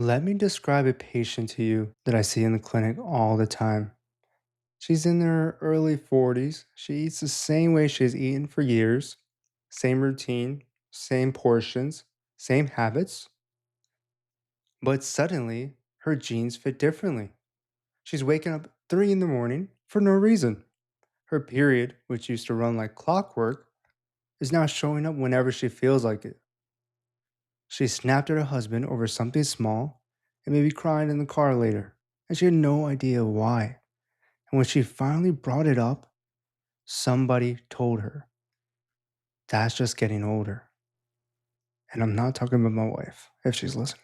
Let me describe a patient to you that I see in the clinic all the time. She's in her early 40s. She eats the same way she's eaten for years, same routine, same portions, same habits, but suddenly her genes fit differently. She's waking up 3 in the morning for no reason. Her period, which used to run like clockwork, is now showing up whenever she feels like it. She snapped at her husband over something small and maybe crying in the car later, and she had no idea why. And when she finally brought it up, somebody told her, "That's just getting older." And I'm not talking about my wife, if she's listening.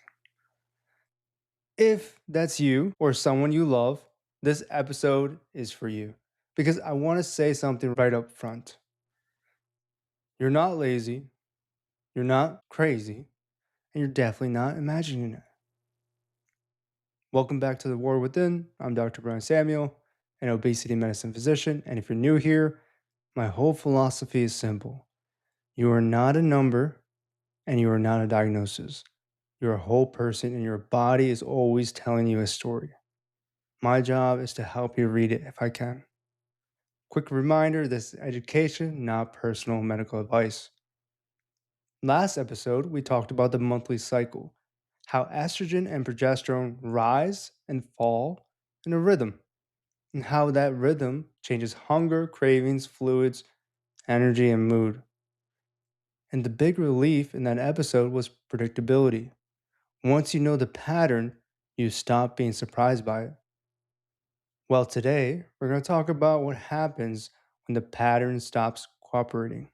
If that's you or someone you love, this episode is for you. Because I want to say something right up front. You're not lazy, you're not crazy, and you're definitely not imagining it. Welcome back to The War Within. I'm Dr. Brian Samuel, an obesity medicine physician. And if you're new here, my whole philosophy is simple. You are not a number and you are not a diagnosis. You're a whole person and your body is always telling you a story. My job is to help you read it if I can. Quick reminder, this is education, not personal medical advice. Last episode, we talked about the monthly cycle, how estrogen and progesterone rise and fall in a rhythm, and how that rhythm changes hunger, cravings, fluids, energy, and mood. And the big relief in that episode was predictability. Once you know the pattern, you stop being surprised by it. Well, today, we're going to talk about what happens when the pattern stops cooperating.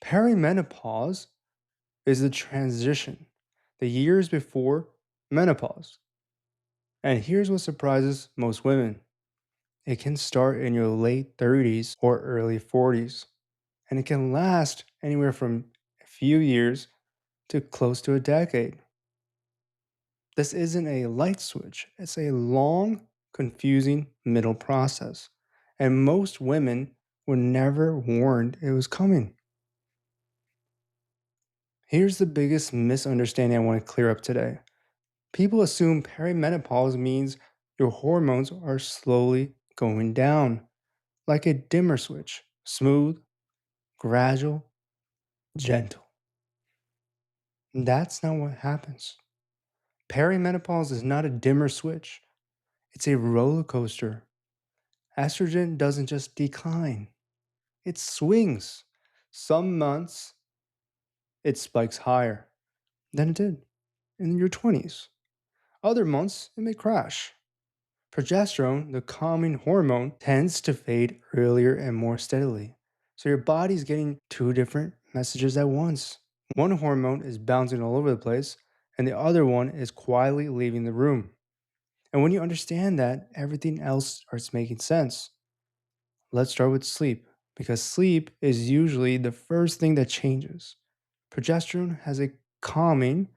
Perimenopause is the transition, the years before menopause. And here's what surprises most women: it can start in your late 30s or early 40s, and it can last anywhere from a few years to close to a decade. This isn't a light switch, it's a long, confusing middle process. And most women were never warned it was coming. Here's the biggest misunderstanding I want to clear up today. People assume perimenopause means your hormones are slowly going down, like a dimmer switch, smooth, gradual, gentle. That's not what happens. Perimenopause is not a dimmer switch, it's a roller coaster. Estrogen doesn't just decline, it swings. Some months it spikes higher than it did in your 20s. Other months it may crash. Progesterone, the calming hormone, tends to fade earlier and more steadily. So your body's getting two different messages at once. One hormone is bouncing all over the place, and the other one is quietly leaving the room. And when you understand that, everything else starts making sense. Let's start with sleep, because sleep is usually the first thing that changes. Progesterone has a calming,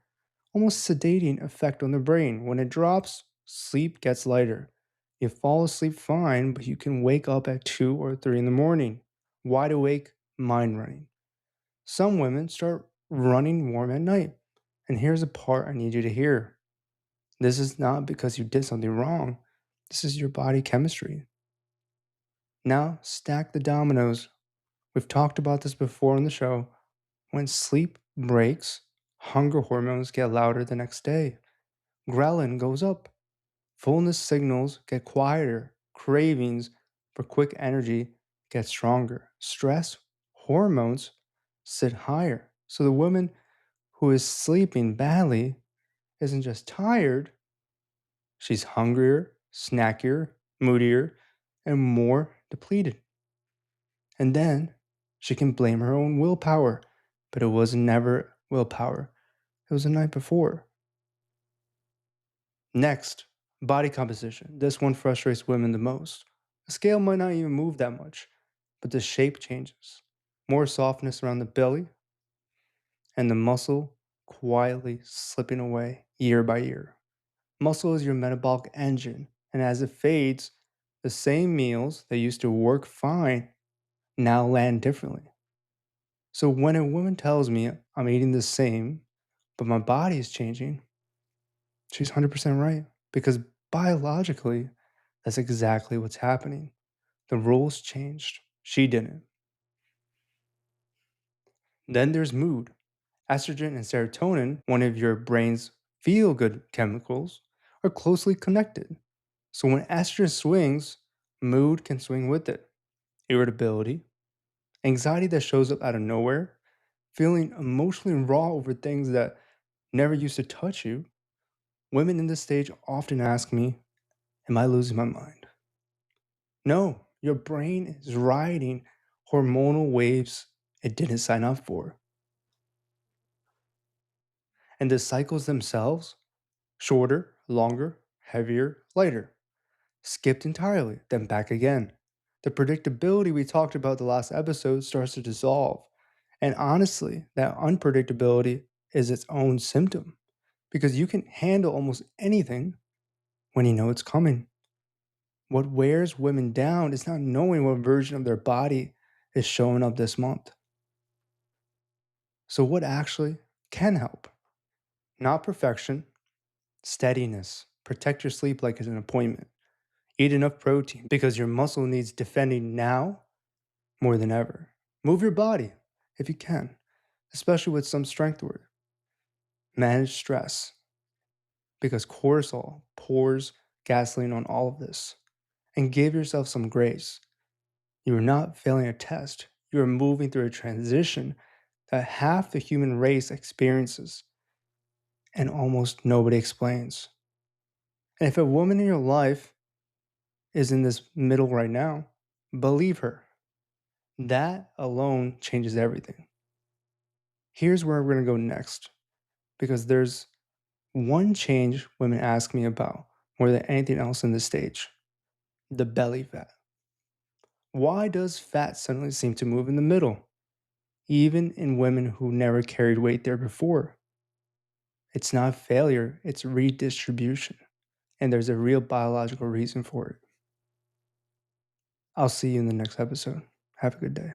almost sedating effect on the brain. When it drops, sleep gets lighter. You fall asleep fine, but you can wake up at 2 or 3 in the morning, wide awake, mind running. Some women start running warm at night. And here's a part I need you to hear. This is not because you did something wrong. This is your body chemistry. Now, stack the dominoes. We've talked about this before on the show. When sleep breaks, hunger hormones get louder the next day. Ghrelin goes up. Fullness signals get quieter. Cravings for quick energy get stronger. Stress hormones sit higher. So the woman who is sleeping badly isn't just tired, she's hungrier, snackier, moodier, and more depleted. And then she can blame her own willpower, but it was never willpower. It was the night before. Next, body composition. This one frustrates women the most. The scale might not even move that much, but the shape changes. More softness around the belly, and the muscle quietly slipping away year by year. Muscle is your metabolic engine, and as it fades, the same meals that used to work fine now land differently. So when a woman tells me I'm eating the same, but my body is changing, She's 100% right. Because biologically, that's exactly what's happening. The rules changed. She didn't. Then there's mood. Estrogen and serotonin, one of your brain's feel good chemicals, are closely connected. So when estrogen swings, mood can swing with it. Irritability, anxiety that shows up out of nowhere, feeling emotionally raw over things that never used to touch you. Women in this stage often ask me, am I losing my mind? No, your brain is riding hormonal waves it didn't sign up for. And the cycles themselves, shorter, longer, heavier, lighter, skipped entirely, then back again. The predictability we talked about the last episode starts to dissolve. And honestly, that unpredictability is its own symptom because you can handle almost anything when you know it's coming. What wears women down is not knowing what version of their body is showing up this month. So, what actually can help? Not perfection, steadiness. Protect your sleep like it's an appointment. Eat enough protein because your muscle needs defending now more than ever. Move your body if you can, especially with some strength work. Manage stress because cortisol pours gasoline on all of this. And give yourself some grace. You are not failing a test, you are moving through a transition that half the human race experiences and almost nobody explains. And if a woman in your life is in this middle right now, believe her. That alone changes everything. Here's where we're going to go next because there's one change women ask me about more than anything else in this stage: the belly fat. Why does fat suddenly seem to move in the middle, even in women who never carried weight there before? It's not failure, it's redistribution. And there's a real biological reason for it. I'll see you in the next episode. Have a good day.